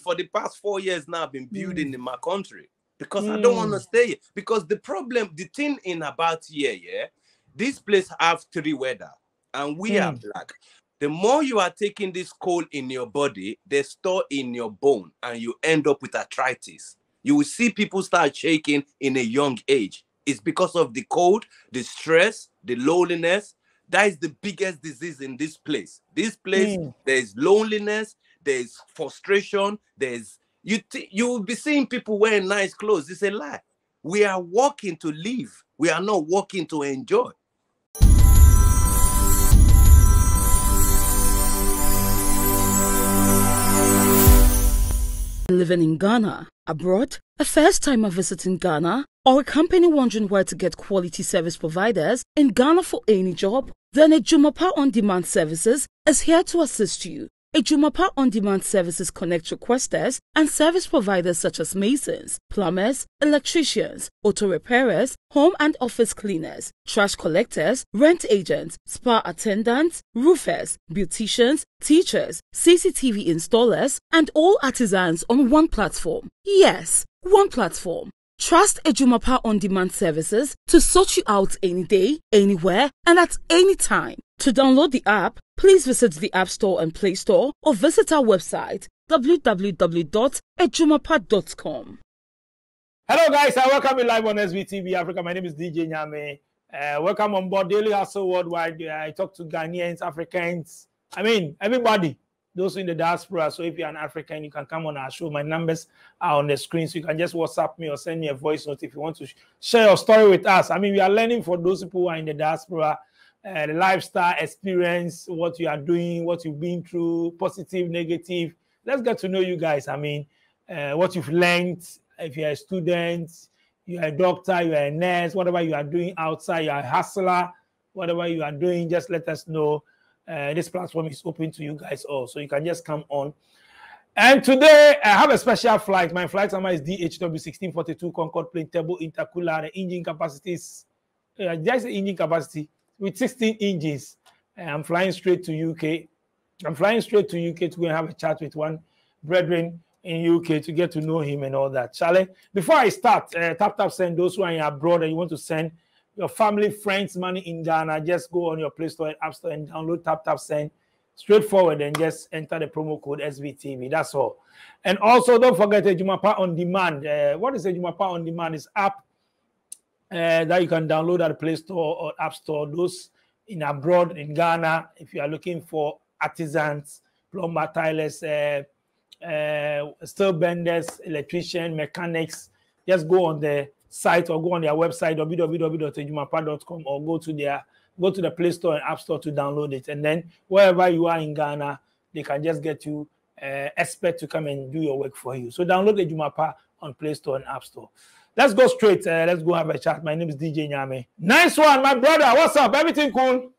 for the past 4 years now, I've been building in my country because I don't want to stay here. Because the thing in about here, yeah, this place have 3 weather and we are black. The more you are taking this cold in your body, they store in your bone and you end up with arthritis. You will see people start shaking in a young age. It's because of the cold, the stress, the loneliness. That is the biggest disease in this place. This place, there's loneliness, there's frustration, you will be seeing people wearing nice clothes. It's a lie. We are working to live. We are not working to enjoy. Living in Ghana, abroad, a first-timer visiting Ghana, or a company wondering where to get quality service providers in Ghana for any job, then Ejumapa On Demand Services is here to assist you. Ejumapa On Demand Services connect requesters and service providers such as masons, plumbers, electricians, auto repairers, home and office cleaners, trash collectors, rent agents, spa attendants, roofers, beauticians, teachers, CCTV installers, and all artisans on one platform. Yes, one platform. Trust Ejumapa On Demand Services to sort you out any day, anywhere, and at any time. To download the app, please visit the App Store and Play Store or visit our website www.ejumapa.com. Hello guys, I welcome you live on SBTV Africa. My name is DJ Nyame. Welcome on board Daily Hustle Worldwide. I talk to Ghanaians, Africans, everybody, those in the diaspora. So if you're an African, you can come on our show. My numbers are on the screen, so you can just WhatsApp me or send me a voice note if you want to share your story with us. We are learning for those people who are in the diaspora, the lifestyle experience, what you are doing, what you've been through, positive, negative. Let's get to know you guys. What you've learned. If you're a student, you're a doctor, you're a nurse, whatever you are doing outside, you're a hustler, whatever you are doing, just let us know. This platform is open to you guys all, so you can just come on. And today, I have a special flight. My flight number is DHW1642 Concorde plane turbo intercooler. The engine capacity is just the engine capacity with 16 engines. I'm flying straight to UK. I'm flying straight to UK to go and have a chat with one brethren in UK to get to know him and all that. Charlie, before I start, tap send those who are abroad and you want to send your family, friends money in Ghana, just go on your Play Store and App Store and download tap send straightforward and just enter the promo code SVTV. That's all. And also don't forget Ejumapa On Demand. What is Ejumapa On Demand? Is app that you can download at the Play Store or App Store. Those in abroad in Ghana, if you are looking for artisans, plumber, tilers, steel benders, electrician, mechanics, just go on the site or go on their website www.ejumapa.com or go to the Play Store and App Store to download it. And then wherever you are in Ghana, they can just get you expert to come and do your work for you. So download Ejumapa on Play Store and App Store. Let's go straight. Let's go have a chat. My name is DJ Nyame. Nice one, my brother. What's up? Everything cool?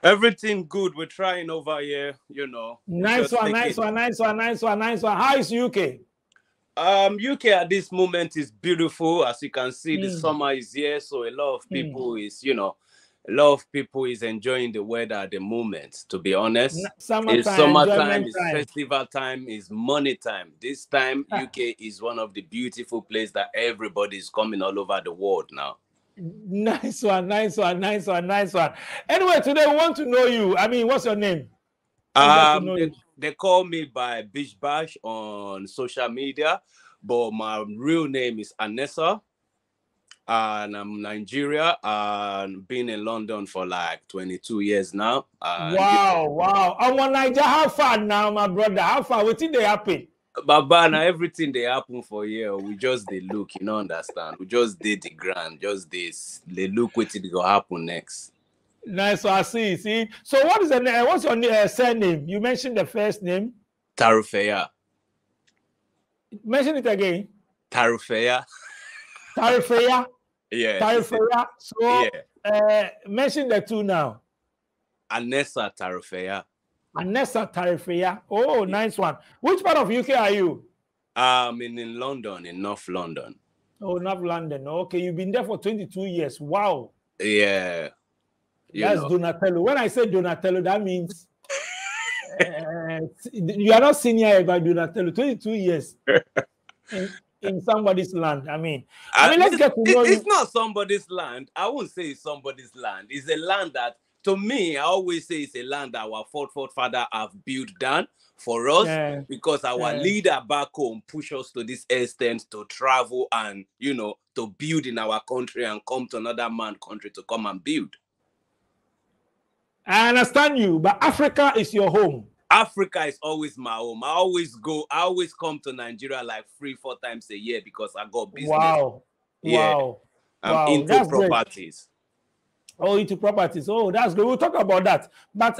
Everything good. We're trying over here, you know. Nice one. How is UK? UK at this moment is beautiful. As you can see, the summer is here, so a lot of people is enjoying the weather at the moment, to be honest. It's summertime, it's festival time, it's money time. This time, UK is one of the beautiful places that everybody is coming all over the world now. Nice one. Anyway, today we want to know you. What's your name? They call me by Bish Bash on social media, but my real name is Anessa, and I'm Nigeria and been in London for like 22 years now. Wow. I'm on Nigeria. How far now, my brother? How far? What did they happen? Baba, now everything they happen for here, we just they look, you know, understand? We just did the grand, just this. They look what it will happen next. Nice, so I see. So what's your surname? You mentioned the first name. Tarufeya. Mention it again. Tarufeya. Yeah. Tarufeya. So mention the two now. Anessa Tarufeya. Oh, nice one. Which part of UK are you? In London, in North London. Oh, North London. Okay, you've been there for 22 years. Wow. Yeah. That's Donatello. When I say Donatello, that means You are not senior, if I do not tell you. 22 years in somebody's land. I mean, let's get to know you. It's not somebody's land. I won't say it's somebody's land. It's a land that, to me, I always say it's a land that our forefather have built down for us, because our leader back home push us to this extent to travel and, you know, to build in our country and come to another man's country to come and build. I understand you, but Africa is your home. Africa is always my home. I always come to Nigeria like 3-4 times a year because I got business. Wow. Yeah. Wow. I'm into properties. Great. Oh, into properties. Oh, that's good. We'll talk about that. But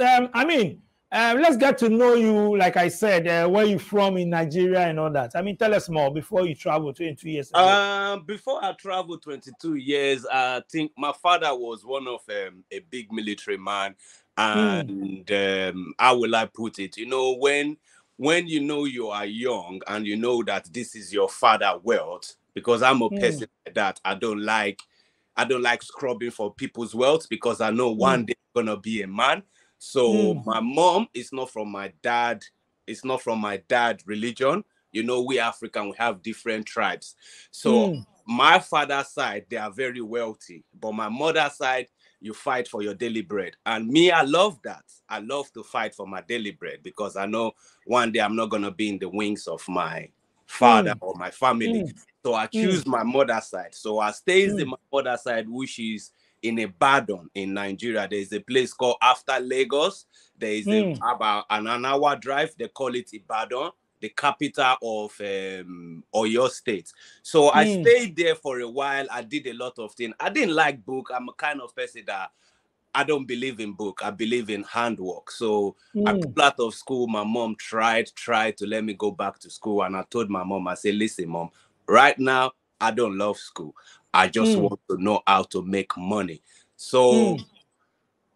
let's get to know you, like I said, where you from in Nigeria and all that. Tell us more before you traveled 22 years ago. Before I traveled 22 years, I think my father was one of a big military man. And how will I put it? You know, when you know you are young and you know that this is your father wealth, because I'm a person like that. I don't like scrubbing for people's wealth, because I know one day I'm gonna be a man. So my mom is not from my dad. It's not from my dad religion. You know, we African, we have different tribes. So my father's side, they are very wealthy, but my mother's side, you fight for your daily bread. And me, I love that. I love to fight for my daily bread, because I know one day I'm not going to be in the wings of my father or my family. So I choose my mother's side. So I stays in my mother's side, which is in Ibadan in Nigeria. There's a place called after Lagos. There is about an hour drive. They call it Ibadan, the capital of Oyo State. So I stayed there for a while. I did a lot of things. I didn't like book. I'm a kind of person that I don't believe in book. I believe in handwork. So I pulled out of school. My mom tried to let me go back to school. And I told my mom, I said, listen, mom, right now, I don't love school. I just want to know how to make money. So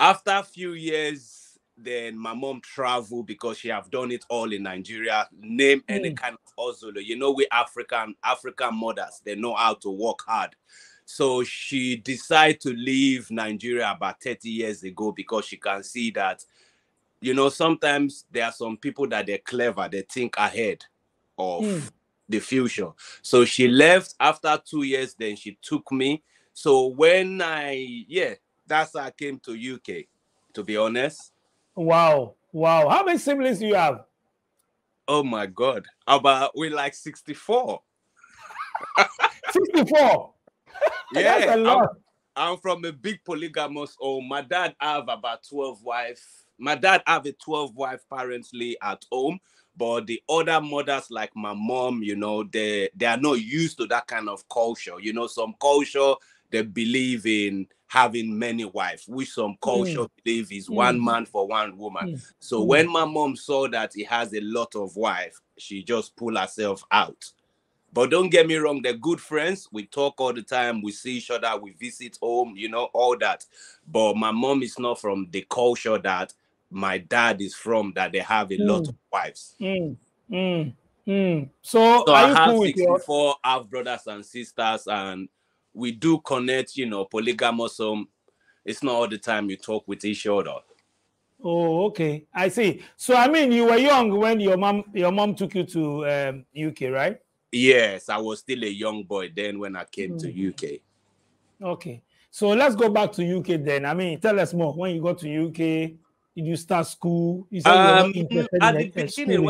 after a few years, then my mom traveled, because she have done it all in Nigeria. Name any kind of hustle. You know, we African mothers, they know how to work hard. So she decided to leave Nigeria about 30 years ago, because she can see that, you know, sometimes there are some people that they're clever, they think ahead of the future. So she left after 2 years, then she took me. So when that's how I came to UK, to be honest. Wow. How many siblings do you have? Oh my God. We're like 64. 64? Yeah. That's a lot. I'm from a big polygamous home. My dad have about 12 wives. My dad have a 12 wife currently at home. But the other mothers, like my mom, you know, they are not used to that kind of culture. You know, some culture, they believe in having many wives, which some culture believe is one man for one woman. So when my mom saw that he has a lot of wives, she just pulled herself out. But don't get me wrong, they're good friends. We talk all the time. We see each other. We visit home, you know, all that. But my mom is not from the culture that my dad is from, that they have a lot of wives. So I are you have cool 64 half brothers and sisters, and we do connect, you know, polygamous home. It's not all the time you talk with each other. Oh, okay. I see. So you were young when your mom took you to UK, right? Yes, I was still a young boy then when I came to UK. Okay. So let's go back to UK then. Tell us more. When you got to UK, did you start school? You said you were not interested at in the beginning,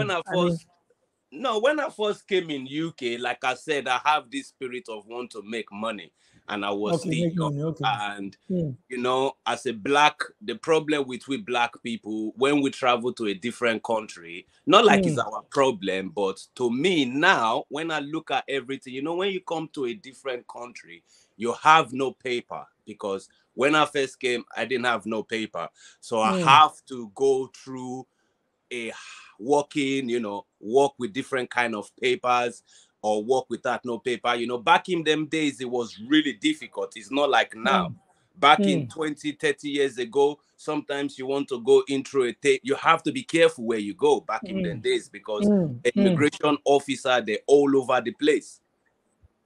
when I first came in UK, like I said, I have this spirit of want to make money, and I was still young. And you know, as a black, the problem with we black people, when we travel to a different country, not like it's our problem, but to me now, when I look at everything, you know, when you come to a different country, you have no paper, because when I first came, I didn't have no paper. So I have to go through a work with different kind of papers, or work without no paper. You know, back in them days, it was really difficult. It's not like now. Back in 20, 30 years ago, sometimes you want to go into a tape, you have to be careful where you go back in them days, because immigration officer, they're all over the place,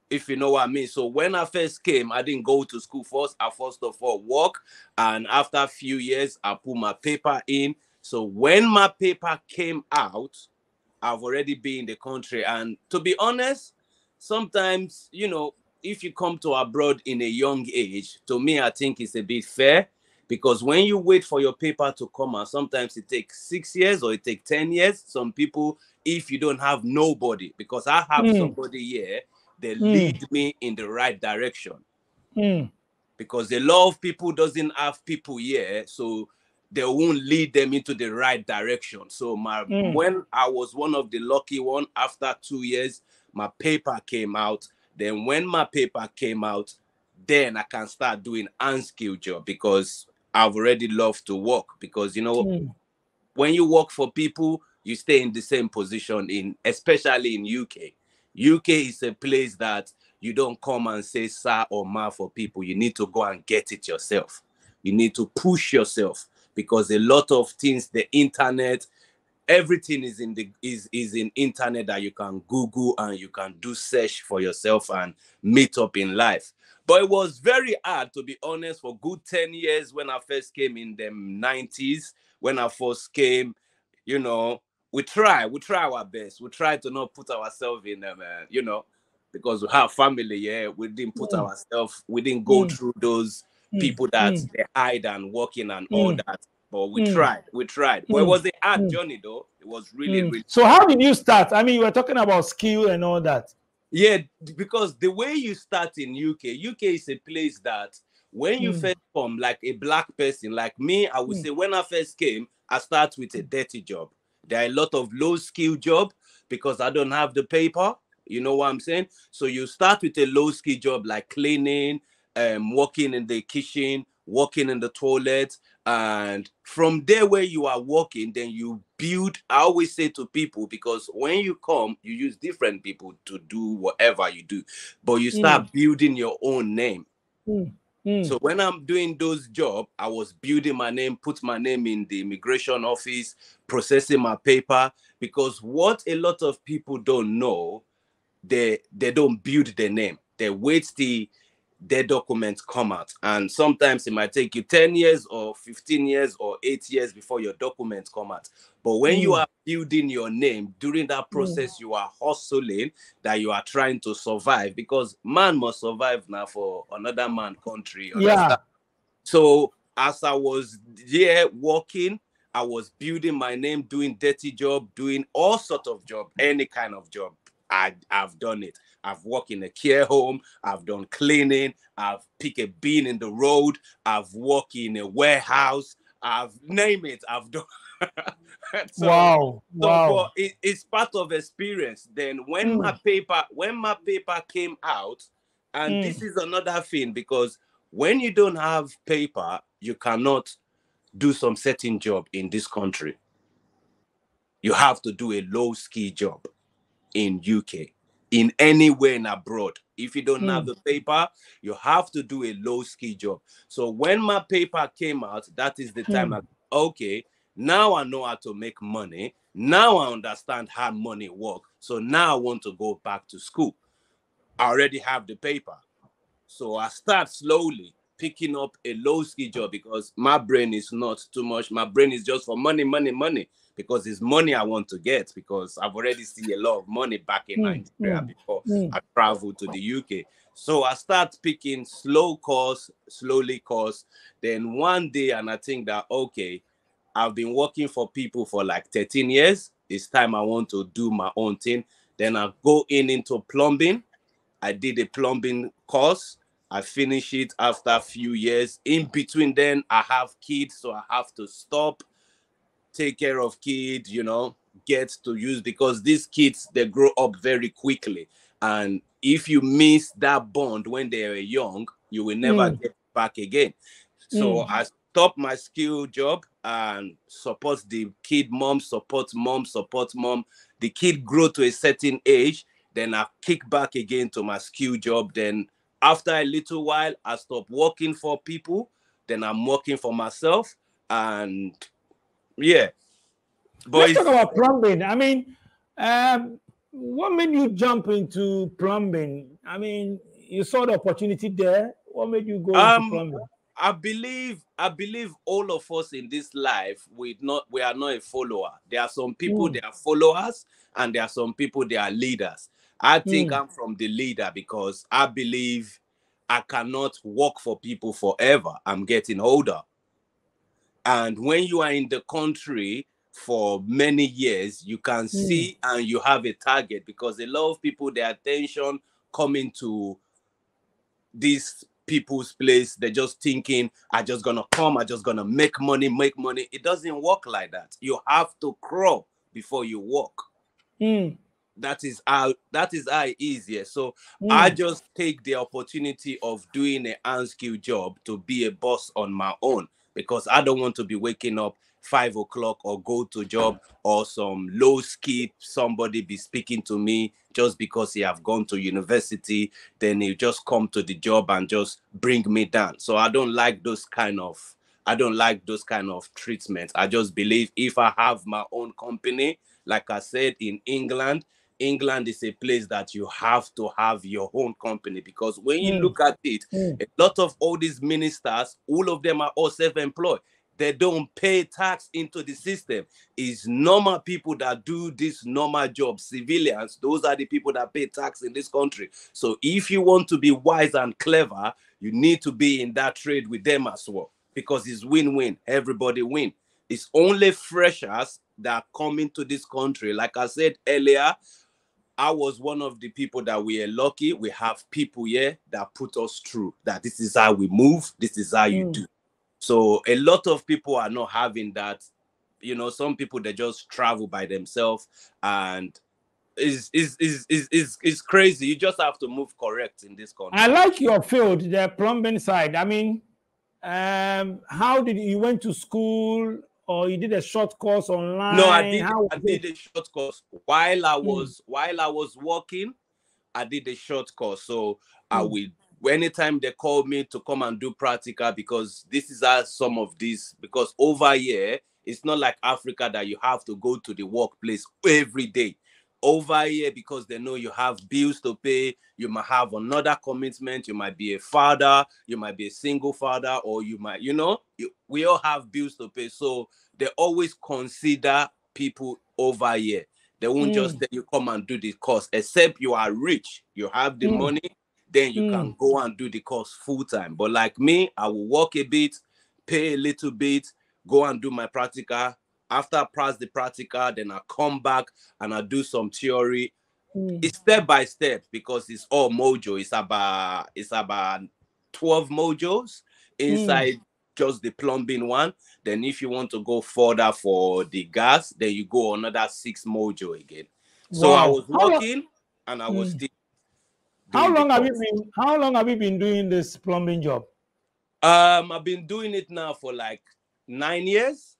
if you know what I mean. So when I first came, I didn't go to school first. I first of all work, and after a few years, I put my paper in. So when my paper came out, I've already been in the country. And to be honest, sometimes, you know, if you come to abroad in a young age, to me, I think it's a bit fair, because when you wait for your paper to come out, sometimes it takes 6 years or it takes 10 years. Some people, if you don't have nobody, because I have somebody here, they lead me in the right direction. Because a lot of people doesn't have people here, so they won't lead them into the right direction. So when I was one of the lucky one, after 2 years, my paper came out. Then when my paper came out, then I can start doing unskilled job, because I've already loved to work. Because, you know, when you work for people, you stay in the same position, especially in UK. UK is a place that you don't come and say sir or ma for people. You need to go and get it yourself. You need to push yourself, because a lot of things, the internet, everything is in internet that you can Google and you can do search for yourself and meet up in life. But it was very hard, to be honest, for good 10 years when I first came in the 90s. When I first came, you know, we try our best. We try to not put ourselves in them, you know, because we have family. Yeah, we didn't put ourselves. We didn't go through those people that they hide and working and all that. But we tried. But it was a hard journey, though. It was really, really. So how did you start? I mean, you were talking about skill and all that. Yeah, because the way you start in UK is a place that when you first come, like a black person, like me, I would say when I first came, I start with a dirty job. There are a lot of low skill job because I don't have the paper. You know what I'm saying? So you start with a low skill job like cleaning, working in the kitchen, working in the toilet. And from there where you are working, then you build. I always say to people, because when you come, you use different people to do whatever you do, but you start building your own name. So when I'm doing those jobs, I was building my name, put my name in the immigration office, processing my paper, because what a lot of people don't know, they don't build their name. They wait till their documents come out. And sometimes it might take you 10 years or 15 years or 8 years before your documents come out. But when you are building your name, during that process, you are hustling, that you are trying to survive, because man must survive now for another man country. Yeah. So as I was there working, I was building my name, doing dirty job, doing all sorts of job, any kind of job. I've done it. I've worked in a care home. I've done cleaning. I've picked a bin in the road. I've worked in a warehouse. I've name it. I've done. Wow. But it's part of experience. Then when my paper came out, and this is another thing, because when you don't have paper, you cannot do some certain job in this country. You have to do a low skill job in UK, in anywhere in abroad. If you don't have the paper, you have to do a low skill job. So when my paper came out, that is the time okay, now I know how to make money. Now I understand how money works. So now I want to go back to school. I already have the paper. So I start slowly picking up a low skill job, because my brain is not too much. My brain is just for money, because it's money I want to get, because I've already seen a lot of money back in Nigeria before I traveled to the UK. So I start picking slowly course. Then one day, and I think that, okay, I've been working for people for like 13 years. It's time I want to do my own thing. Then I go into plumbing. I did a plumbing course. I finished it after a few years. In between then, I have kids, so I have to stop, take care of kids, you know, get to use, because these kids, they grow up very quickly. And if you miss that bond when they are young, you will never get back again. So I stopped my skill job and support the kid mom, support mom. The kid grow to a certain age, then I kick back again to my skill job. Then after a little while, I stop working for people. Then I'm working for myself. And yeah. But let's talk about plumbing. I mean, what made you jump into plumbing? I mean, you saw the opportunity there. What made you go into plumbing? I believe all of us in this life, we are not a follower. There are some people they are followers, and there are some people they are leaders. I think I'm from the leader because I believe I cannot work for people forever. I'm getting older. And when you are in the country for many years, you can see and you have a target, because a lot of people, their attention coming to these people's place, they're just thinking, I just gonna come, I just gonna make money, make money. It doesn't work like that. You have to crawl before you walk. That is how it is here. So I just take the opportunity of doing an unskilled job to be a boss on my own, because I don't want to be waking up 5 o'clock or go to job, or some low skill somebody be speaking to me just because he have gone to university, then he just come to the job and just bring me down. So I don't like those kind of treatment. I just believe if I have my own company, like I said, in England is a place that you have to have your own company, because when you look at it, a lot of all these ministers, all of them are all self-employed. They don't pay tax into the system. It's normal people that do this normal job, civilians. Those are the people that pay tax in this country. So if you want to be wise and clever, you need to be in that trade with them as well, because it's win-win. Everybody win. It's only freshers that come into this country. Like I said earlier, I was one of the people that we are lucky. We have people here that put us through, that this is how we move, this is how you do. So a lot of people are not having that. You know, some people, they just travel by themselves, and is crazy. You just have to move correct in this country. I like your field, the plumbing side. I mean, how did you went to school, or you did a short course online? No, I did a short course while I was working. I did a short course, so I will. Anytime they call me to come and do practical, because this is how some of these, because over here it's not like Africa that you have to go to the workplace every day. Over here, because they know you have bills to pay, you might have another commitment, you might be a father, you might be a single father, or you might, we all have bills to pay. So they always consider people over here. They won't just tell you come and do the course, except you are rich, you have the money, then you can go and do the course full time. But like me, I will work a bit, pay a little bit, go and do my practical. After I pass the practical, then I come back and I do some theory. It's step by step, because it's all mojo. It's about 12 mojos inside just the plumbing one. Then if you want to go further for the gas, then you go another 6 mojo again. So I was working and I was still. How long have you been doing this plumbing job? I've been doing it now for like 9 years.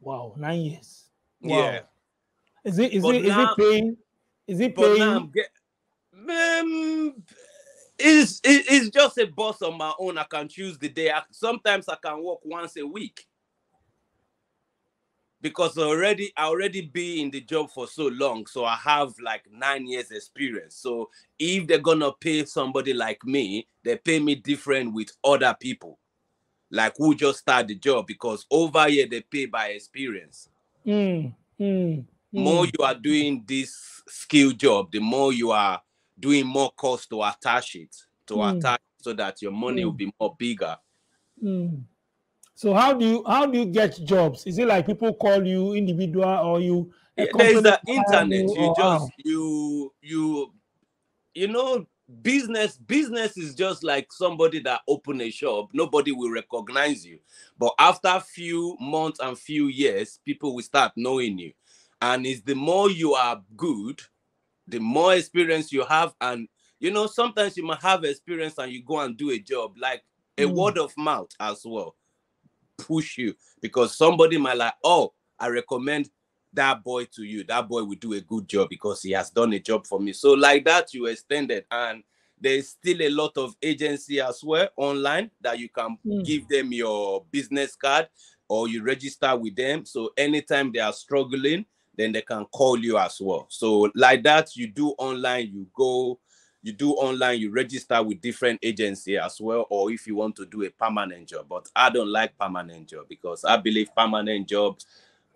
Wow, 9 years. Wow. Yeah. Is it paying? Is it paying? Now it's just a boss on my own. I can choose the day. Sometimes I can work once a week, because I already be in the job for so long. So I have like 9 years experience. So if they're gonna pay somebody like me, they pay me different with other people, like who just start the job, because over here they pay by experience. More you are doing this skill job, the more you are doing more cost to attach it, so that your money will be more bigger. So how do you get jobs? Is it like people call you individual, or you? There is the internet. You know, business is just like somebody that open a shop. Nobody will recognize you, but after a few months and few years, people will start knowing you. And it's the more you are good, the more experience you have. And sometimes you might have experience and you go and do a job, like a word of mouth as well push you, because somebody might like, oh, I recommend that boy to you. That boy will do a good job because he has done a job for me. So like that, you extended. And there's still a lot of agency as well online that you can give them your business card, or you register with them. So anytime they are struggling, then they can call you as well. So like that, you do online, you do online, you register with different agencies as well, or if you want to do a permanent job. But I don't like permanent job because I believe permanent job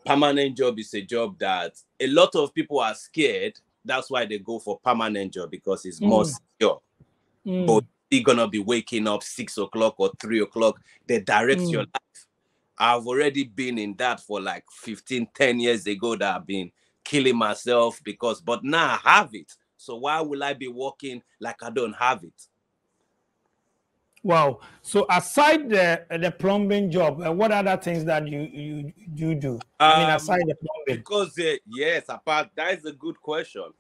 is a job that a lot of people are scared. That's why they go for permanent job, because it's more secure. But you're gonna be waking up 6 o'clock or 3 o'clock. They direct your life. I've already been in that for like 10 years ago that I've been killing myself but now I have it. So why will I be working like I don't have it? Wow. So aside the plumbing job, what other things that you do? I mean, aside the plumbing. Because yes, apart, that is a good question.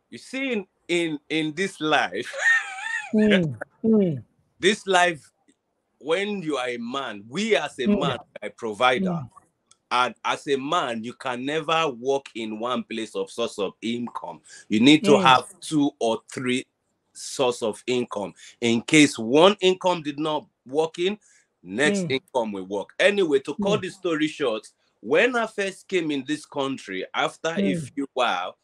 You see, in this life, this life, when you are a man, we as a man are a provider. And as a man, you can never work in one place of source of income. You need to have 2 or 3 source of income. In case one income did not work in, next income will work. Anyway, to cut the story short, when I first came in this country, after a few while,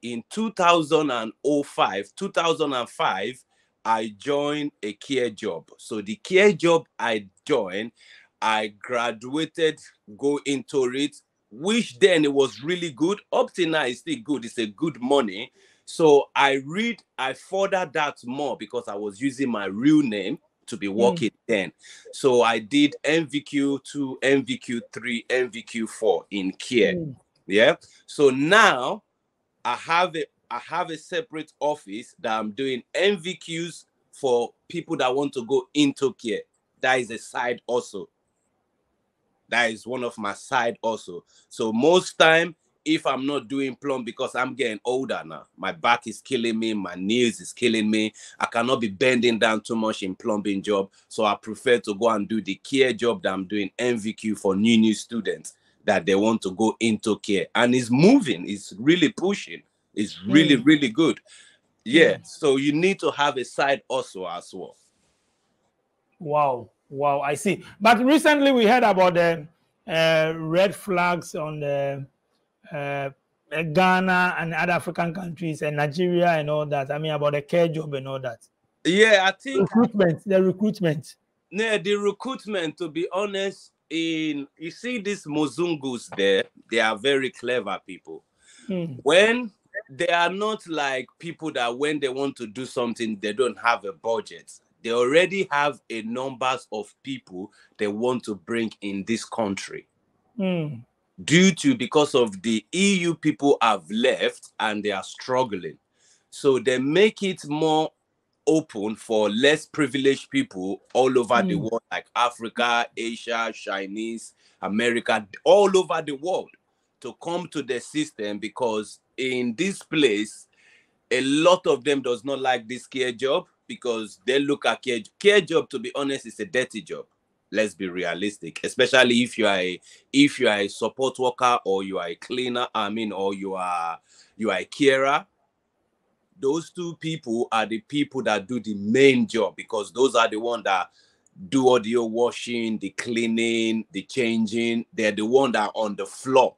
in 2005, I joined a care job. So the care job I joined, I graduated, go into it, which then it was really good. Up till now, it's still good. It's a good money. So I furthered that more because I was using my real name to be working then. So I did NVQ2, NVQ3, NVQ4 in care. Yeah. So now I have a separate office that I'm doing NVQs for people that want to go into care. That is a side also. That is one of my side also. So most time, if I'm not doing plumb, because I'm getting older now, my back is killing me, my knees is killing me. I cannot be bending down too much in plumbing job. So I prefer to go and do the care job that I'm doing NVQ for new students that they want to go into care. And it's moving, it's really pushing. It's really, really good. Yeah. So you need to have a side also as well. Wow, I see. But recently we heard about the red flags on the Ghana and other African countries and Nigeria and all that. I mean, about the care job and all that. Yeah, I think the recruitment. Yeah, the recruitment, to be honest, you see these Mozungus there, they are very clever people. When they are not like people that when they want to do something, they don't have a budget. They already have a numbers of people they want to bring in this country. Because of the EU people have left and they are struggling. So they make it more open for less privileged people all over the world, like Africa, Asia, Chinese, America, all over the world to come to the system, because in this place, a lot of them does not like this care job because they look at care job, to be honest, is a dirty job. Let's be realistic, especially if you are a support worker or you are a cleaner, or you are a carer. Those two people are the people that do the main job, because those are the ones that do all the washing, the cleaning, the changing. They're the ones that are on the floor,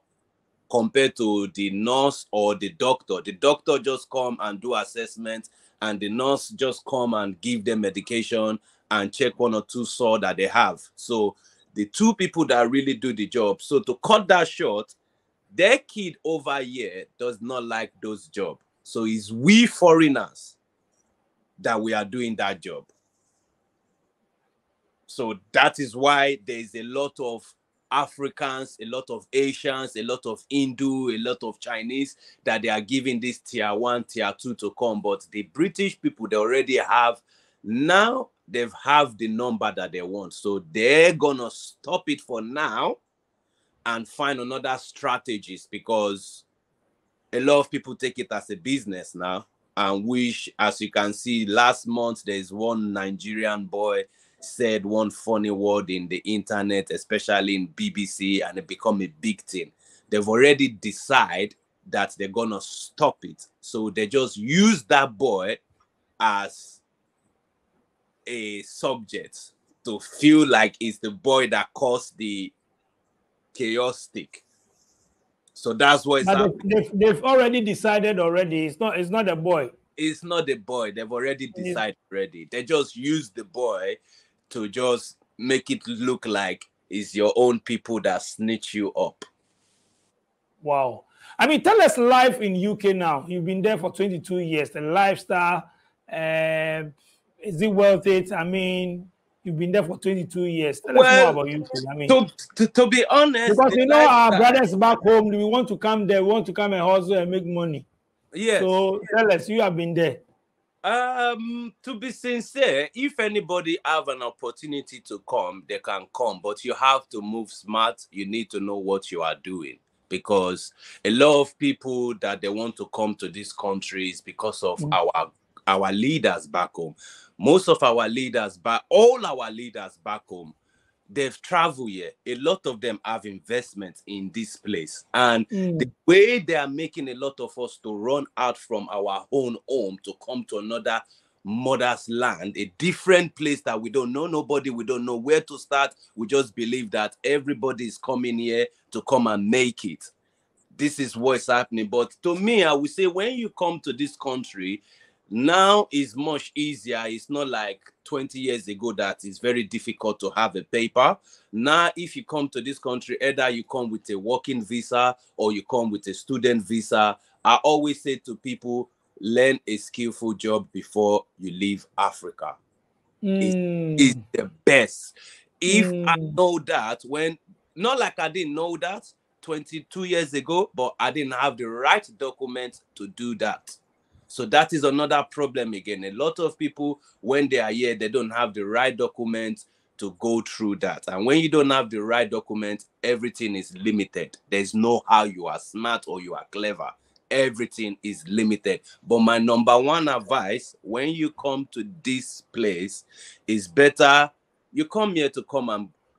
compared to the nurse or the doctor. The doctor just come and do assessment, and the nurse just come and give them medication and check 1 or 2 sore that they have. So the two people that really do the job. So to cut that short, their kid over here does not like those jobs. So it's we foreigners that we are doing that job. So that is why there's a lot of Africans, a lot of Asians, a lot of Hindu, a lot of Chinese that they are giving this tier 1, tier 2 to come. But the British people, they already have, now they've have the number that they want. So they're gonna stop it for now and find another strategies, because a lot of people take it as a business now. And which, as you can see, last month, there's one Nigerian boy said one funny word in the internet, especially in BBC, and it become a big thing. They've already decided that they're gonna stop it. So they just use that boy as a subject to feel like it's the boy that caused the chaotic. So that's what it's happening. They've already decided already. It's not a boy. It's not the boy. They've already decided already. They just use the boy to just make it look like it's your own people that snitch you up. Wow. I mean, tell us life in UK now. You've been there for 22 years. The lifestyle, is it worth it? I mean, you've been there for 22 years. Tell us more about UK. I mean, to be honest, because you know our brothers back home, we want to come there, we want to come and hustle and make money. Yes. So tell us, you have been there. To be sincere, if anybody have an opportunity to come, they can come, but you have to move smart. You need to know what you are doing, because a lot of people that they want to come to these countries because of our leaders back home. Most of our leaders, all our leaders back home, they've traveled here. A lot of them have investments in this place. And the way they are making a lot of us to run out from our own home to come to another mother's land, a different place that we don't know nobody, we don't know where to start. We just believe that everybody is coming here to come and make it. This is what's happening. But to me, I would say when you come to this country, now is much easier. It's not like 20 years ago that it's very difficult to have a paper. Now, if you come to this country, either you come with a working visa or you come with a student visa. I always say to people, learn a skillful job before you leave Africa. It's the best. If I know that, not like I didn't know that 22 years ago, but I didn't have the right documents to do that. So that is another problem again. A lot of people, when they are here, they don't have the right documents to go through that. And when you don't have the right documents, everything is limited. There's no how you are smart or you are clever. Everything is limited. But my number one advice, when you come to this place, is better you come here to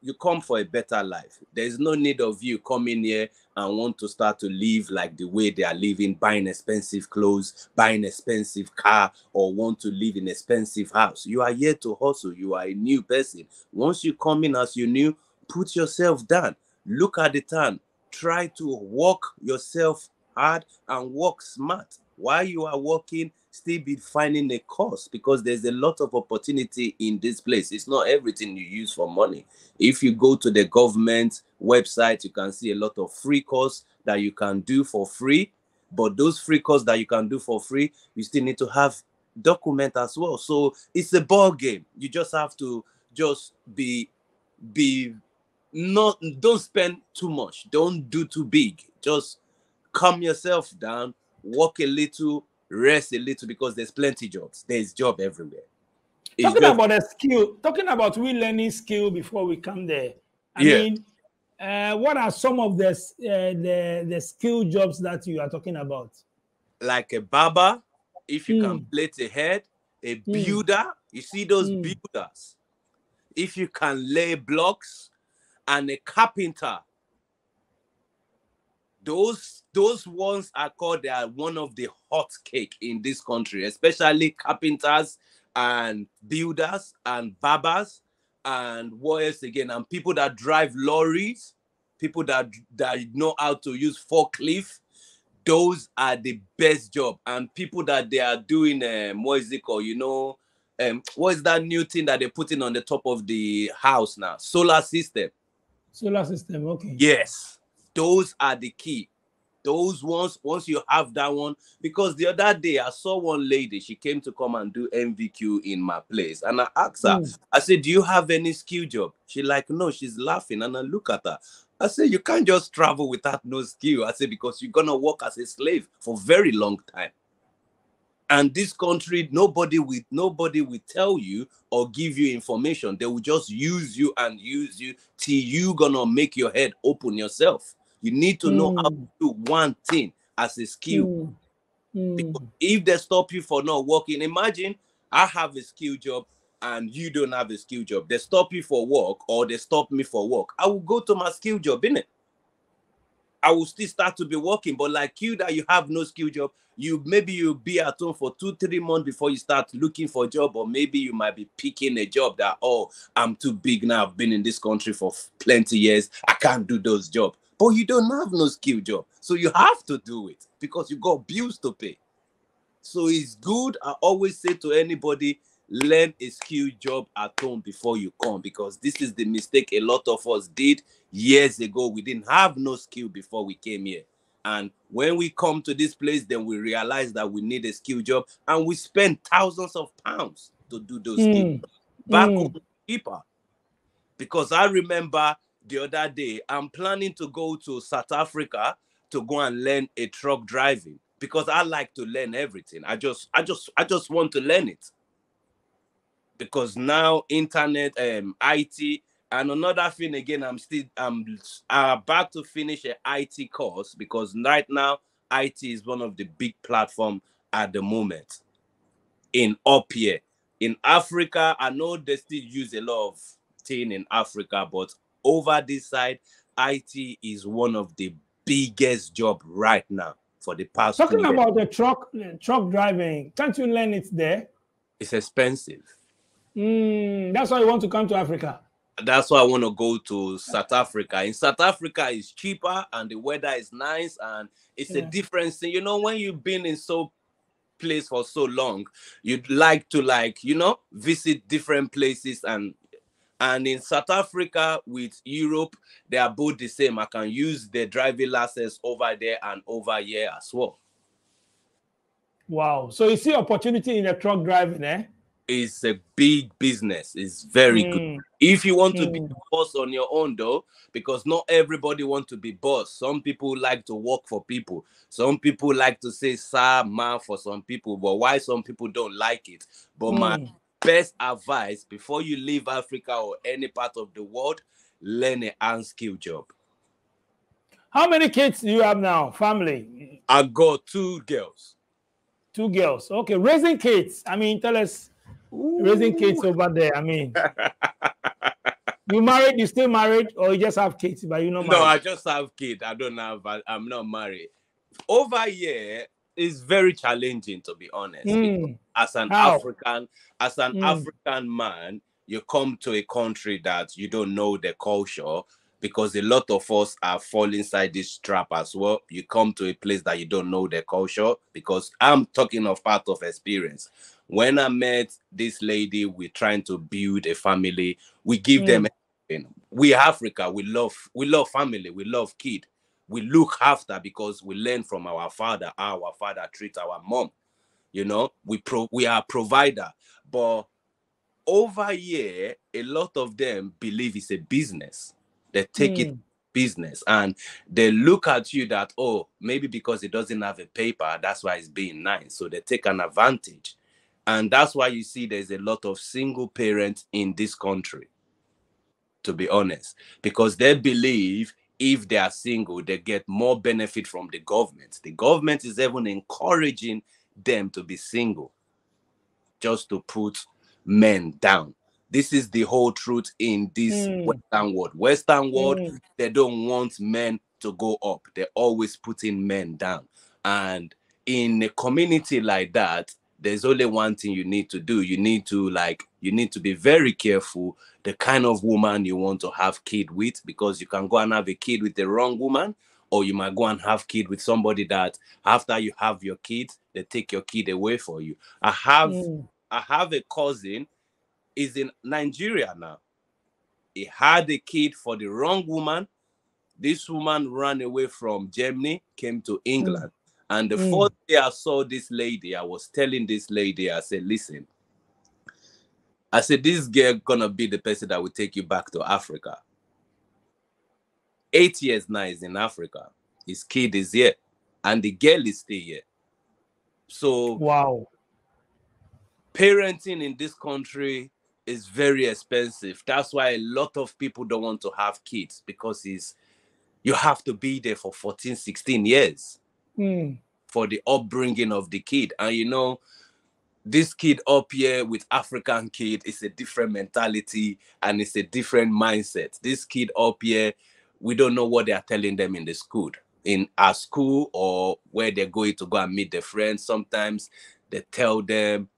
you come for a better life. There's no need of you coming here and want to start to live like the way they are living, buying expensive clothes, buying expensive car, or want to live in expensive house. You are here to hustle. You are a new person. Once you come in as you new, put yourself down. Look at the time. Try to work yourself hard and work smart. While you are working, still be finding a course, because there's a lot of opportunity in this place. It's not everything you use for money. If you go to the government website, you can see a lot of free course that you can do for free. But those free course that you can do for free, you still need to have document as well. So it's a ball game. You just have to just don't spend too much. Don't do too big. Just calm yourself down, work a little, rest a little, because there's plenty jobs. There's job everywhere. Talking about a skill, talking about we learning skill before we come there. I mean, what are some of the skill jobs that you are talking about? Like a barber, if you can plait a head, a builder, you see those builders. If you can lay blocks, and a carpenter. Those ones are called, they are one of the hot cake in this country, especially carpenters and builders and barbers and what else again, and people that drive lorries, people that know how to use forklift. Those are the best job. And people that they are doing what is it called, what is that new thing that they're putting on the top of the house now? Solar system. Solar system, okay. Yes, those are the key. Those ones, once you have that one, because the other day I saw one lady, she came to come and do MVQ in my place. And I asked her, I said, do you have any skill job? She like, no, she's laughing. And I look at her. I said, you can't just travel without no skill. I said, because you're going to work as a slave for a very long time. And this country, nobody will tell you or give you information. They will just use you and use you till you gonna make your head open yourself. You need to know how to do one thing as a skill. Because if they stop you for not working, imagine I have a skill job and you don't have a skill job. They stop you for work or they stop me for work. I will go to my skill job, innit? I will still start to be working, but like you that you have no skill job, maybe you'll be at home for 2-3 months before you start looking for a job, or maybe you might be picking a job that, oh, I'm too big now, I've been in this country for plenty years, I can't do those jobs. But you don't have no skill job, so you have to do it because you got bills to pay. So it's good. I always say to anybody, learn a skill job at home before you come, because this is the mistake a lot of us did years ago. We didn't have no skill before we came here. And when we come to this place, then we realize that we need a skill job, and we spend thousands of pounds to do those skills. Back home, cheaper. Because I remember the other day, I'm planning to go to South Africa to go and learn a truck driving, because I like to learn everything. I just want to learn it. Because now internet, IT, and another thing again, I'm about to finish an IT course, because right now IT is one of the big platform at the moment in up here. In Africa, I know they still use a lot of thing in Africa, but over this side, IT is one of the biggest job right now for the past 2 Talking years. about the truck driving, can't you learn it there? It's expensive. That's why you want to come to Africa. That's why I want to go to South Africa. In South Africa, it's cheaper and the weather is nice, and it's a different thing. You know, when you've been in place for so long, you'd like to visit different places, and in South Africa with Europe, they are both the same. I can use the driving license over there and over here as well. Wow. So you see opportunity in the truck driving, eh? It's a big business. It's very good. If you want to be the boss on your own, though, because not everybody wants to be boss. Some people like to work for people. Some people like to say sir, ma for some people, but why some people don't like it. But my best advice, before you leave Africa or any part of the world, learn a hand skill job. How many kids do you have now? Family? I got 2 girls. 2 girls. Okay, raising kids. I mean, tell us. Raising kids over there. I mean, you married? You still married, or you just have kids, but you're not married? No, I just have kids. I'm not married. Over here is very challenging, to be honest. As an African man, you come to a country that you don't know the culture, because a lot of us are fall inside this trap as well. You come to a place that you don't know the culture, because I'm talking of part of experience. When I met this lady, we're trying to build a family. We give them everything. We Africa, we love family, we love kid. We look after, because we learn from our father, how our father treats our mom. You know, we are a provider. But over here, a lot of them believe it's a business. They take it business, and they look at you that, oh, maybe because it doesn't have a paper, that's why it's being nice. So they take an advantage. And that's why you see there's a lot of single parents in this country, to be honest, because they believe if they are single, they get more benefit from the government. The government is even encouraging them to be single, just to put men down. This is the whole truth in this Western world. Western world, they don't want men to go up. They're always putting men down. And in a community like that, there's only one thing you need to do. You need to be very careful the kind of woman you want to have kid with, because you can go and have a kid with the wrong woman, or you might go and have kid with somebody that after you have your kids, they take your kid away for you. I have a cousin, is in Nigeria now. He had a kid for the wrong woman. This woman ran away from Germany, came to England. And the first day I saw this lady, I was telling this lady, I said, listen, I said, this girl gonna be the person that will take you back to Africa. 8 years now he's in Africa. His kid is here, and the girl is still here. So wow, parenting in this country is very expensive. That's why a lot of people don't want to have kids, because you have to be there for 14, 16 years for the upbringing of the kid. And you know, this kid up here with African kid is a different mentality, and it's a different mindset. This kid up here, we don't know what they are telling them in the school, in our school, or where they're going to go and meet their friends. Sometimes they tell them,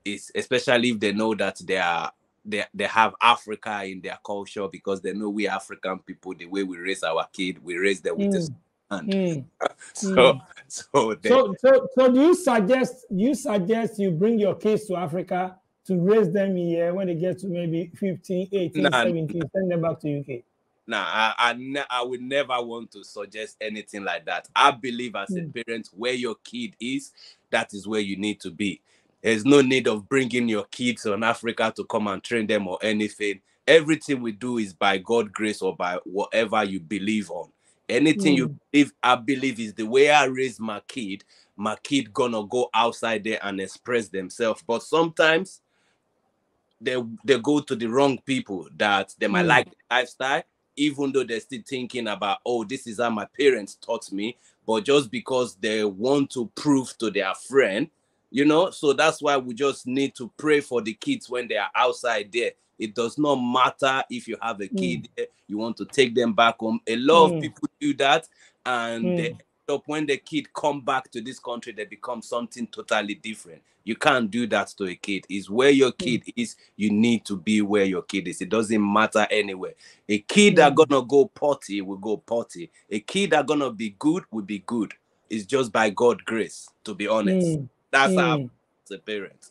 especially if they know that they have Africa in their culture, because they know we African people, the way we raise our kid, we raise them with this. hand. So So do you suggest you bring your kids to Africa to raise them here when they get to maybe 15, 18, nah, 17, send them back to UK? nah, I would never want to suggest anything like that. I believe as a parent, where your kid is, that is where you need to be. There's no need of bringing your kids on Africa to come and train them or anything. Everything we do is by God's grace or by whatever you believe on. Anything you believe, I believe is the way I raise my kid gonna go outside there and express themselves. But sometimes they go to the wrong people that they might like the lifestyle, even though they're still thinking about, oh, this is how my parents taught me. But just because they want to prove to their friend, you know, so that's why we just need to pray for the kids when they are outside there. It does not matter if you have a kid there, you want to take them back home. A lot of people do that, and they end up, when the kid come back to this country, they become something totally different. You can't do that to a kid. It's where your kid is, you need to be where your kid is. It doesn't matter anywhere. A kid that gonna go potty will go potty. A kid that gonna be good will be good. It's just by God's grace, to be honest. That's how as a parent.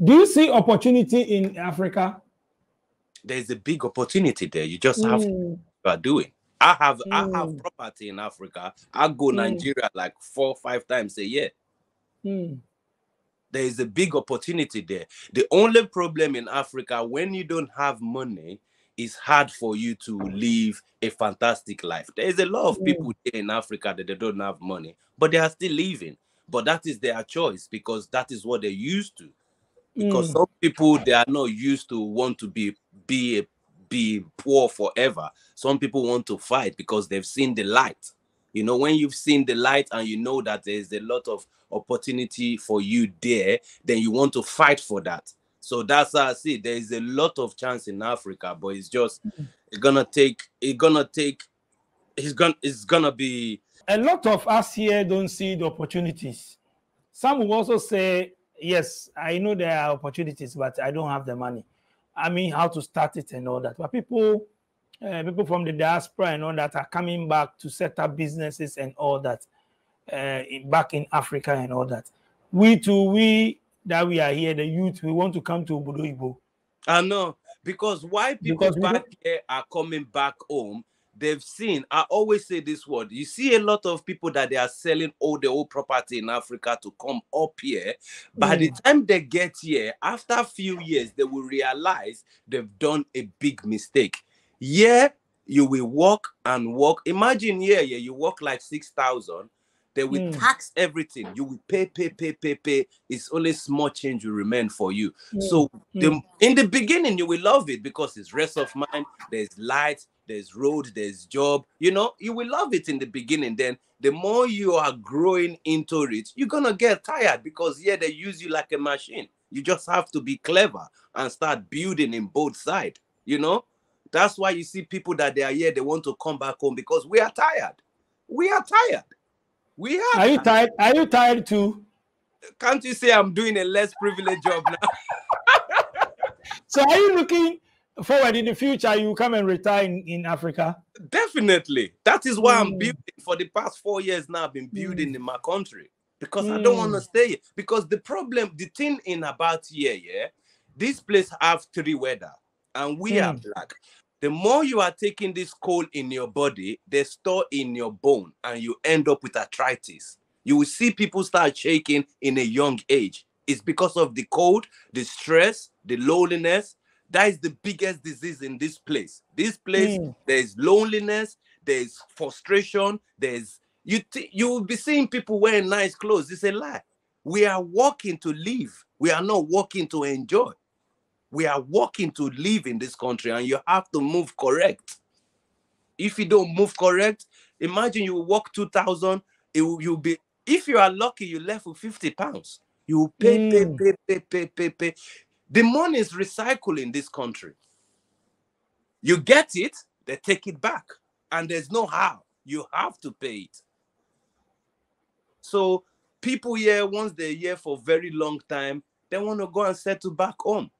Do you see opportunity in Africa? There's a big opportunity there. You just have to doing. I have property in Africa. I go Nigeria like 4 or 5 times a year. There is a big opportunity there. The only problem in Africa, when you don't have money, it's hard for you to live a fantastic life. There is a lot of people here in Africa that they don't have money, but they are still living. But that is their choice, because that is what they're used to. Because some people, they are not used to want to be poor forever. Some people want to fight because they've seen the light. You know, when you've seen the light and you know that there's a lot of opportunity for you there, then you want to fight for that. So that's how I see it. There is a lot of chance in Africa, but it's just it's gonna be. A lot of us here don't see the opportunities. Some will also say, yes, I know there are opportunities, but I don't have the money. I mean, how to start it and all that. But people from the diaspora and all that are coming back to set up businesses and all that back in Africa and all that. We that we are here, the youth, we want to come to Obodo Igbo. I know, because why people back here are coming back home, they've seen, I always say this word, you see a lot of people that they are selling all the old property in Africa to come up here. By the time they get here, after a few years, they will realize they've done a big mistake. Yeah, you will work and work. Imagine you work like 6,000. They will tax everything. You will pay. It's only small change will remain for you. So in the beginning, you will love it because it's rest of mind. There's light, there's road, there's job. You know, you will love it in the beginning. Then the more you are growing into it, you're going to get tired because, they use you like a machine. You just have to be clever and start building in both sides, you know. That's why you see people that they are here, they want to come back home because we are tired. We are tired. Are you tired? Are you tired too? Can't you say I'm doing a less privileged job now? So are you looking forward in the future you come and retire in Africa? Definitely. That is why I'm building. For the past 4 years now, I've been building in my country because I don't want to stay here. Because the thing in about here, this place have 3 weather and we are black. The more you are taking this cold in your body, they store in your bone and you end up with arthritis. You will see people start shaking in a young age. It's because of the cold, the stress, the loneliness. That is the biggest disease in this place. This place, there's loneliness, there's frustration, you will be seeing people wearing nice clothes. It's a lie. We are working to live. We are not working to enjoy. We are working to live in this country and you have to move correct. If you don't move correct, imagine you walk 2,000, you'll be, if you are lucky, you left with 50 pounds. You will pay. The money is recycled in this country. You get it, they take it back. And there's no how. You have to pay it. So people here, once they're here for a very long time, they want to go and settle back home.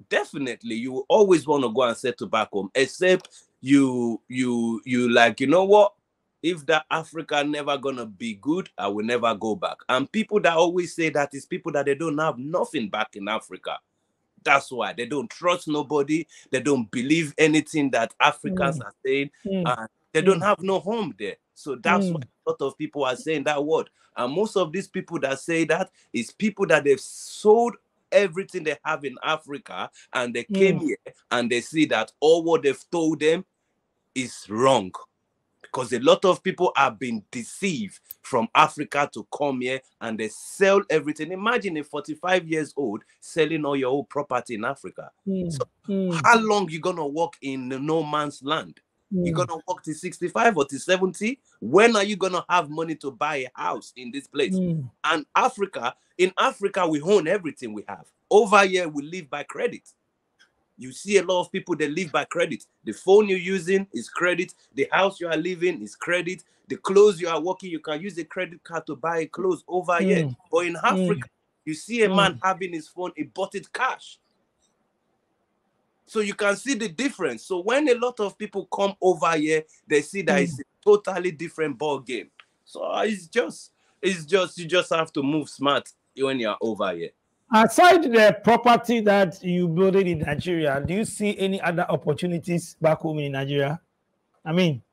Definitely, you always want to go and settle back home, except you like, you know what? If that Africa never gonna be good, I will never go back. And people that always say that is people that they don't have nothing back in Africa. That's why they don't trust nobody. They don't believe anything that Africans are saying. And they don't have no home there. So that's why a lot of people are saying that word. And most of these people that say that is people that they've sold everything they have in Africa, and they came here and they see that all what they've told them is wrong. Because a lot of people have been deceived from Africa to come here, and they sell everything. Imagine a 45 years old selling all your old property in Africa. So how long you gonna walk in no man's land? You're gonna walk to 65 or to 70? When are you gonna have money to buy a house in this place? And in Africa, we own everything we have. Over here, we live by credit. You see a lot of people that live by credit. The phone you're using is credit. The house you are living is credit. The clothes you are working, you can use a credit card to buy clothes over here. But in Africa, you see a man having his phone, he bought it cash. So you can see the difference. So when a lot of people come over here, they see that it's a totally different ball game. So it's just you just have to move smart when you're over here. Aside the property that you built in Nigeria, do you see any other opportunities back home in Nigeria? I mean,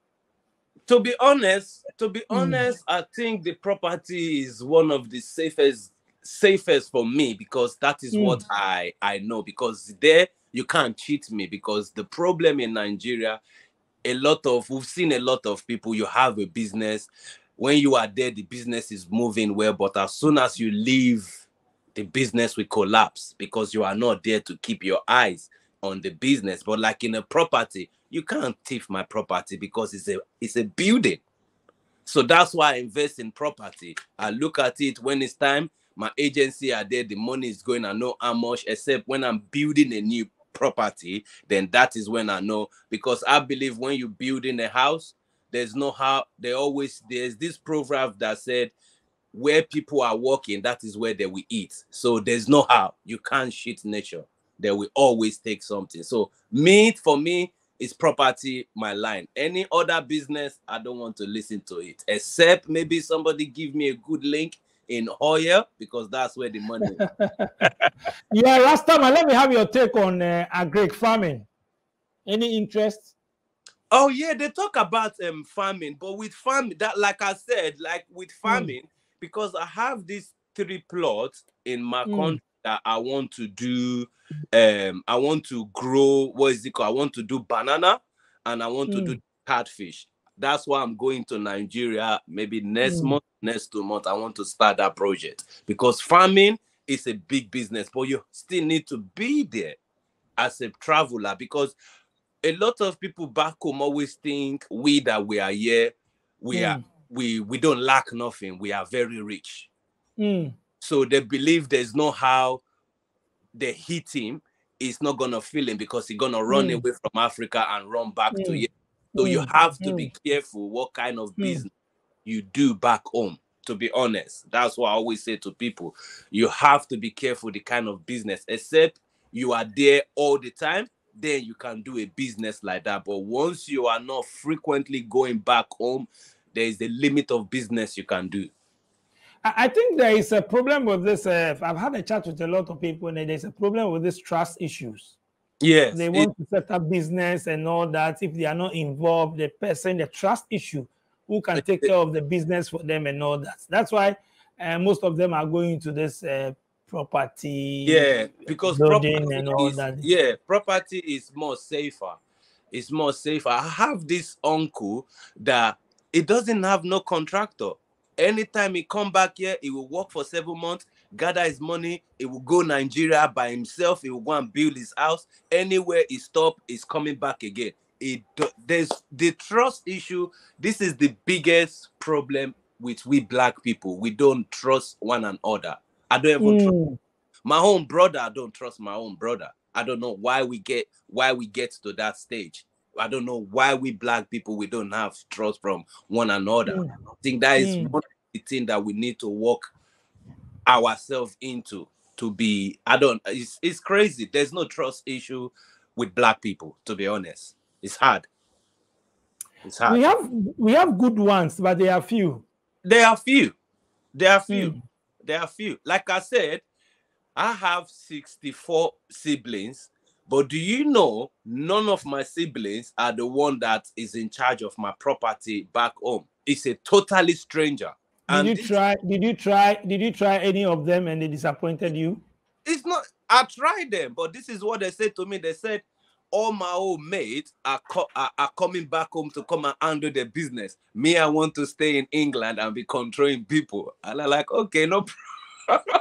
to be honest, I think the property is one of the safest for me, because that is what I know. Because there you can't cheat me, because the problem in Nigeria, we've seen a lot of people, you have a business. When you are there, the business is moving well, but as soon as you leave, the business will collapse, because you are not there to keep your eyes on the business. But like in a property, you can't thief my property, because it's a building. So that's why I invest in property. I look at it when it's time. My agency are there, the money is going, I know how much, except when I'm building a new property, then that is when I know. Because I believe when you build in a house, there's this proverb that said, where people are working, that is where they will eat. So there's no how. You can't cheat nature. They will always take something. So for me, it's property, my line. Any other business, I don't want to listen to it. Except maybe somebody give me a good link in oil, because that's where the money is. Yeah, last time, let me have your take on agric farming. Any interest? Oh yeah, they talk about farming, but with farming, that, like I said, like with farming, because I have these 3 plots in my country that I want to do. I want to grow, what is it called? I want to do banana, and I want to do catfish. That's why I'm going to Nigeria maybe next 2 months. I want to start that project, because farming is a big business, but you still need to be there as a traveler, because a lot of people back home always think that we are here, we don't lack nothing, we are very rich. So they believe there's no how they hit him, he's not gonna feel him, because he's gonna run away from Africa and run back to here. So you have to be careful what kind of business you do back home. To be honest, that's what I always say to people. You have to be careful the kind of business, except you are there all the time, then you can do a business like that. But once you are not frequently going back home, there is a limit of business you can do. I think there is a problem with this. I've had a chat with a lot of people, and there's a problem with these trust issues. Yes. They want to set up business and all that. If they are not involved, the trust issue, who can take care of the business for them and all that. That's why most of them are going to this property. Yeah, because building and all that. Yeah, property is more safer. It's more safer. I have this uncle that it doesn't have no contractor. Anytime he come back here, he will work for 7 months, gather his money, he will go Nigeria by himself, he will go and build his house. Anywhere he stop, he's coming back again. There's the trust issue. This is the biggest problem with we black people. We don't trust one another. I don't even trust my own brother. I don't trust my own brother. I don't know why we get to that stage. I don't know why we black people, we don't have trust from one another. I think that is one of the things that we need to work ourselves into, to be, it's crazy. There's no trust issue with black people, to be honest. It's hard. It's hard. We have good ones, but they are few. There are few. There are few. There are few. Like I said, I have 64 siblings, but do you know none of my siblings are the one that is in charge of my property back home? It's a totally stranger. Did you try any of them and they disappointed you? It's not, I tried them, but this is what they said to me. They said, all my old mates are coming back home to come and handle their business. Me, I want to stay in England and be controlling people. And I'm like, okay, no problem.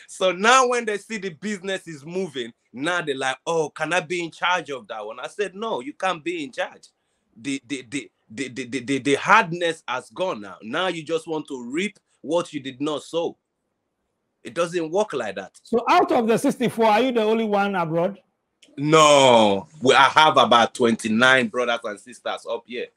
So now when they see the business is moving, now they're like, oh, can I be in charge of that one? I said, no, you can't be in charge. The hardness has gone now. Now you just want to reap what you did not sow. It doesn't work like that. So out of the 64, are you the only one abroad? No, I have about 29 brothers and sisters up here.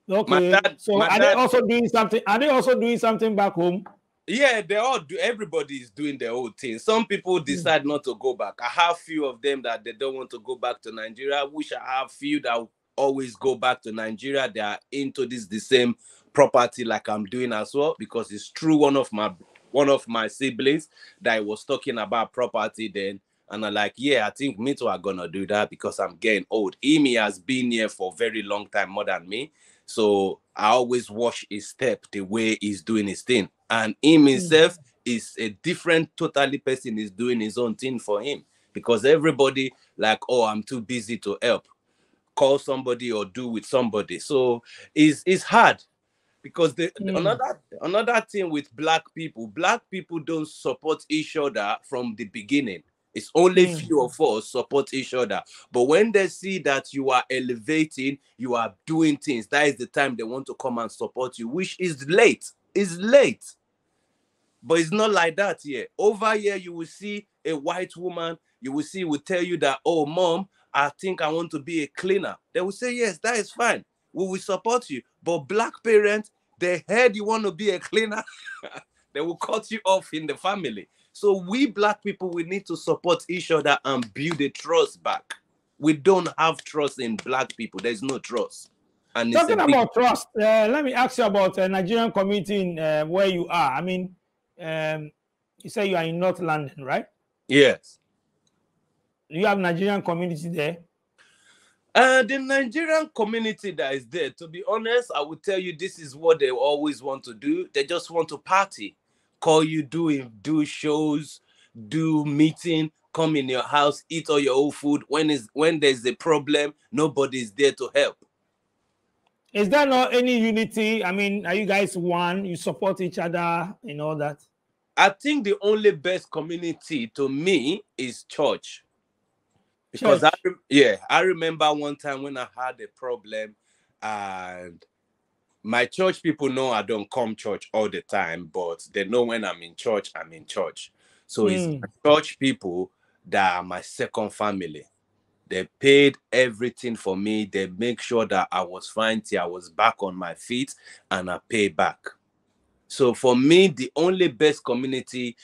Okay. They also doing something? Are they also doing something back home? Yeah, they all do. Everybody is doing their own thing. Some people decide not to go back. I have few of them that they don't want to go back to Nigeria. I wish I have few that always go back to Nigeria. They are into the same property like I'm doing as well, because it's true. One of my siblings that was talking about property then, and I'm like, yeah, I think me too are gonna do that because I'm getting old. Emi has been here for a very long time, more than me. So I always watch his step, the way he's doing his thing. And him himself is a different, totally person is doing his own thing for him. Because everybody like, oh, I'm too busy to help. Call somebody or do with somebody. So it's hard. Because another thing with black people don't support each other from the beginning. It's only few of us support each other. But when they see that you are elevating, you are doing things, that is the time they want to come and support you, which is late. It's late. But it's not like that here. Over here, you will see a white woman, will tell you that, oh, mom, I think I want to be a cleaner. They will say, yes, that is fine. We will support you. But black parents, they heard you want to be a cleaner, they will cut you off in the family. So we black people, we need to support each other and build a trust back. We don't have trust in black people. There's no trust. And talking about trust, let me ask you about the Nigerian community in where you are. I mean, you say you are in North London, right? Yes. Do you have Nigerian community there? The Nigerian community that is there, to be honest, I would tell you this is what they always want to do. They just want to party. Call you, do shows, do meeting, come in your house, eat all your own food. When there's a problem, nobody's there to help. Is there not any unity? I mean, are you guys one? You support each other and all that? I think the only best community to me is church. Because I remember one time when I had a problem, and my church people know I don't come church all the time, but they know when I'm in church, I'm in church. So it's my church people that are my second family. They paid everything for me. They make sure that I was fine till I was back on my feet, and I pay back. So for me, the only best community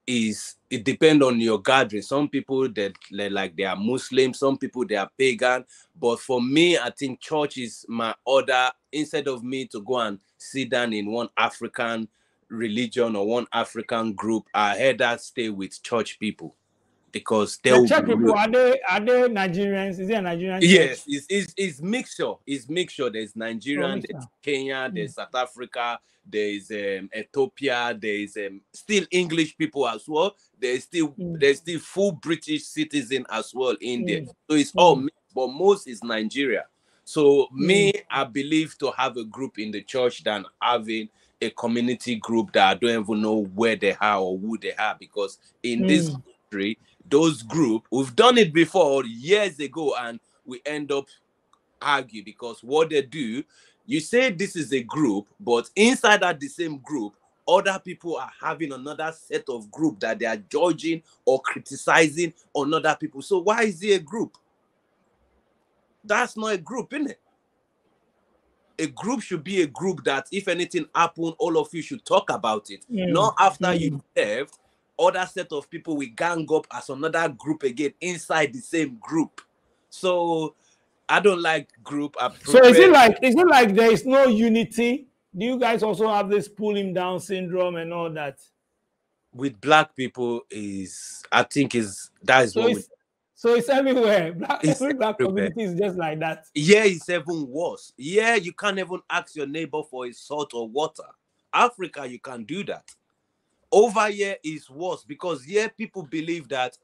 is, it depends on your gathering. Some people that like they are Muslim, some people they are pagan. But for me, I think church is my order. Instead of me to go and sit down in one African religion or one African group, I rather stay with church people. Because they the church people, are they Nigerians? Is there a Nigerian church? Yes, it's mixture. It's mixture. There's Nigerian, there's Kenya, there's South Africa, there's Ethiopia, there's still English people as well. There's still full British citizen as well in there. So it's all mixed, but most is Nigeria. So me, I believe to have a group in the church than having a community group that I don't even know where they are or who they are, because in this country, those group, we've done it before years ago, and we end up argue because what they do, you say this is a group, but inside that the same group, other people are having another set of group that they are judging or criticizing on other people. So why is it a group? That's not a group, isn't it? A group should be a group that if anything happen, all of you should talk about it. Not after you left, other set of people will gang up as another group again inside the same group. So I don't like group. I So prefer is it like there is no unity? Do you guys also have this pull him down syndrome and all that? with black people is I think is that is So what we it's everywhere. it's Every black everywhere. community is just like that. Yeah, it's even worse. Yeah, you can't even ask your neighbor for a salt or water. Africa, you can do that. Over here is worse because here people believe that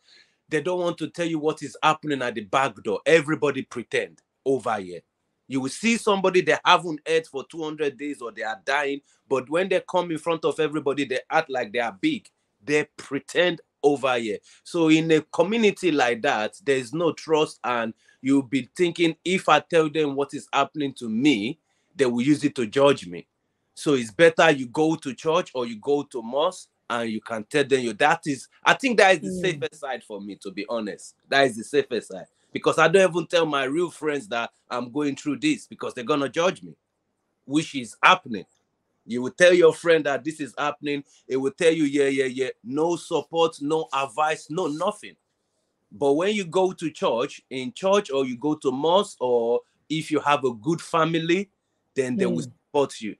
they don't want to tell you what is happening at the back door. Everybody pretend over here. You will see somebody they haven't ate for 200 days or they are dying, but when they come in front of everybody, they act like they are big. They pretend over here. So in a community like that, there's no trust, and you'll be thinking if I tell them what is happening to me, they will use it to judge me. So it's better you go to church or you go to mosque and you can tell them that is, I think that is the safest side for me, to be honest. That is the safest side. Because I don't even tell my real friends that I'm going through this because they're going to judge me, which is happening. You will tell your friend that this is happening. It will tell you, yeah. No support, no advice, no nothing. But when you go to church, or you go to mosque, or if you have a good family, then they will support you.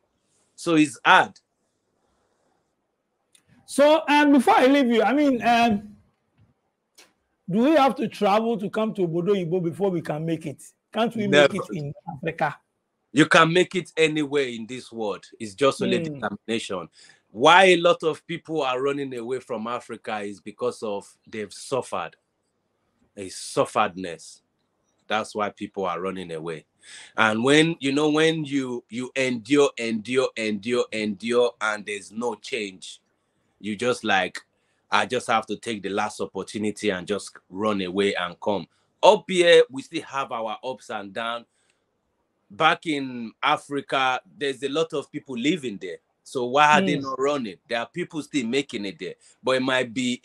So it's hard. So before I leave you, I mean, do we have to travel to come to Obodo Igbo before we can make it? Can't we make it in Africa? You can make it anywhere in this world. It's just only determination. Why a lot of people are running away from Africa is because of they've suffered. A sufferedness. That's why people are running away. And when you endure, and there's no change, you just like, I just have to take the last opportunity and just run away and come. Up here, we still have our ups and downs. Back in Africa, there's a lot of people living there. So why are they not running? There are people still making it there. But it might be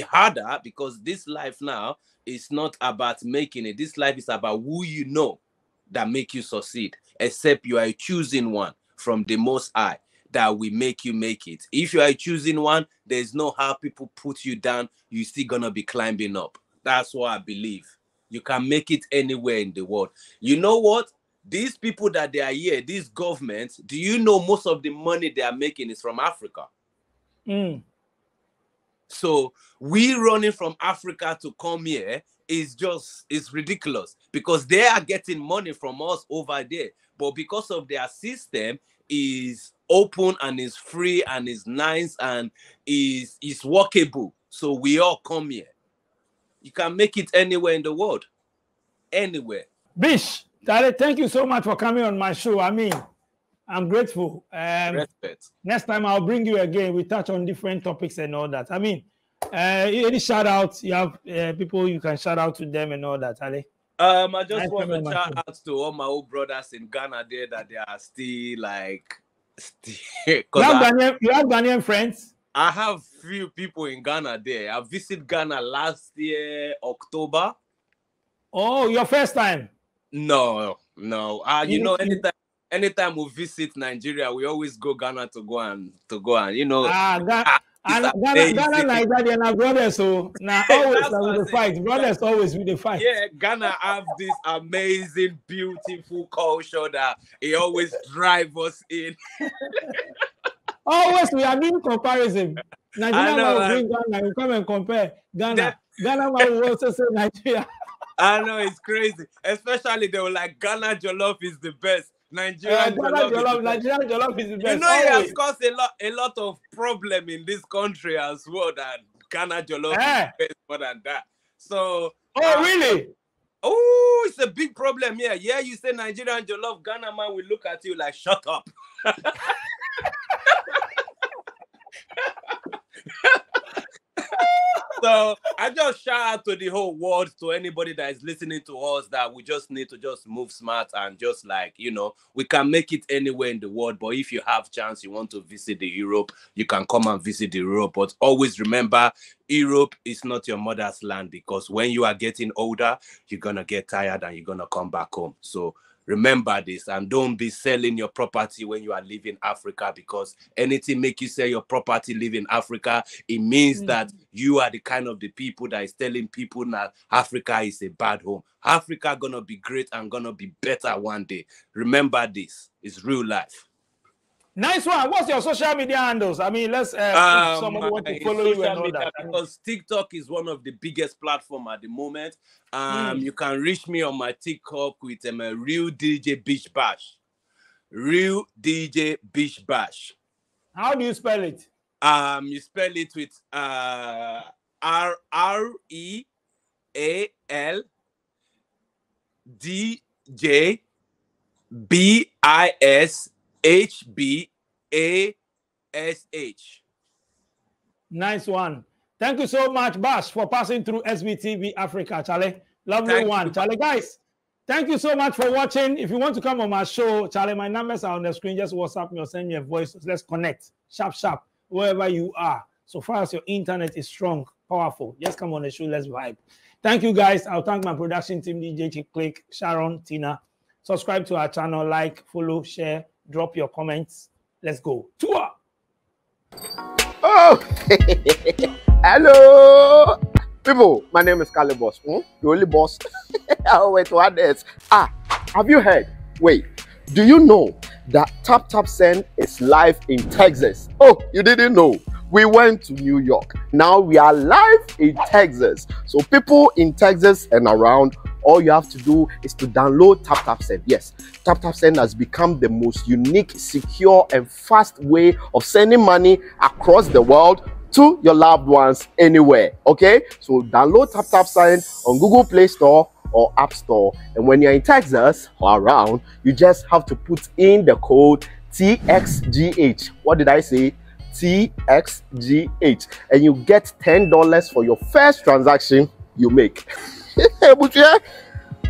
harder because this life now is not about making it. This life is about who you know that make you succeed, except you are choosing one from the Most High that will make you make it. If you are choosing one, there's no how people put you down. You're still going to be climbing up. That's what I believe. You can make it anywhere in the world. You know what? These people that they are here, these governments, do you know most of the money they are making is from Africa? So we running from Africa to come here is it's ridiculous because they are getting money from us over there. But because of their system is open and is free and is nice and is workable. So we all come here. You can make it anywhere in the world. Anywhere. Bish, Tade, thank you so much for coming on my show. I mean, I'm grateful. Respect. Next time I'll bring you again. We touch on different topics and all that. I mean, any shout outs? You have people you can shout out to them and all that, Tade? I just want to shout out to all my old brothers in Ghana there that they are still like you have Ghanaian friends? I have few people in Ghana there. I visited Ghana last year, October. Oh, your first time? No. Anytime we visit Nigeria, we always go Ghana to go and Ghana, Nigeria, and our brothers. So now always with the fight. Brothers always with the fight. Yeah, Ghana have this amazing, beautiful culture that it always drives us in. Always we are doing comparison. Nigeria will bring Ghana, we come and compare Ghana. Ghana will also say Nigeria. I know, it's crazy. Especially they were like, Ghana jollof is the best. Nigerian jollof is the best. You know, it has caused a lot of problem in this country as well, that Ghana jollof is the best more than that. So really? Oh, it's a big problem here. Yeah, you say Nigerian jollof, Ghana man will look at you like, shut up. So I just shout out to the whole world, to anybody that is listening to us, that we just need to just move smart and just like, we can make it anywhere in the world. But if you have chance, you want to visit the Europe, you can come and visit the Europe. But always remember, Europe is not your mother's land, because when you are getting older, you're going to get tired and you're going to come back home. So Remember this, and don't be selling your property when you are leaving Africa, because anything make you sell your property leaving Africa, it means that you are the kind of the people that is telling people that Africa is a bad home. Africa gonna be great and gonna be better one day. Remember this, it's real life. Nice one. What's your social media handles? I mean, let's if somebody want to follow you and all that. Because TikTok is one of the biggest platforms at the moment. You can reach me on my TikTok with a Real DJ Beach Bash. Real DJ Beach Bash. How do you spell it? You spell it with REALDJBISHBASH. Nice one. Thank you so much, Bash, for passing through SBTV Africa, Charlie. Lovely one. Charlie, guys, thank you so much for watching. If you want to come on my show, Charlie, my numbers are on the screen. Just WhatsApp me or send me a voice. Let's connect. Sharp, sharp, wherever you are. So far as your internet is strong, powerful, just come on the show. Let's vibe. Thank you, guys. I'll thank my production team, DJ Click, Sharon, Tina. Subscribe to our channel, like, follow, share, drop your comments. Let's go. Tour! Oh, hello, people. My name is Kale Boss. The only boss. I'll wait to others. Have you heard? Wait, do you know that Tap Tap Send is live in Texas? Oh, you didn't know? We went to New York. Now we are live in Texas. So people in Texas and around, all you have to do is to download Tap Tap Send. Yes, Tap Tap Send has become the most unique, secure, and fast way of sending money across the world to your loved ones anywhere. Okay, so download Tap Tap Send on Google Play Store or App Store. And when you're in Texas or around, you just have to put in the code TXGH. What did I say? TXGH, and you get $10 for your first transaction you make.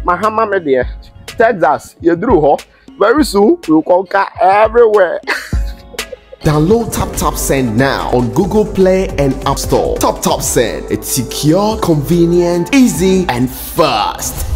Mahama media, Texas, you drew, very soon we'll conquer everywhere. Download Tap Tap Send now on Google Play and App Store. Tap Tap Send, it's secure, convenient, easy, and fast.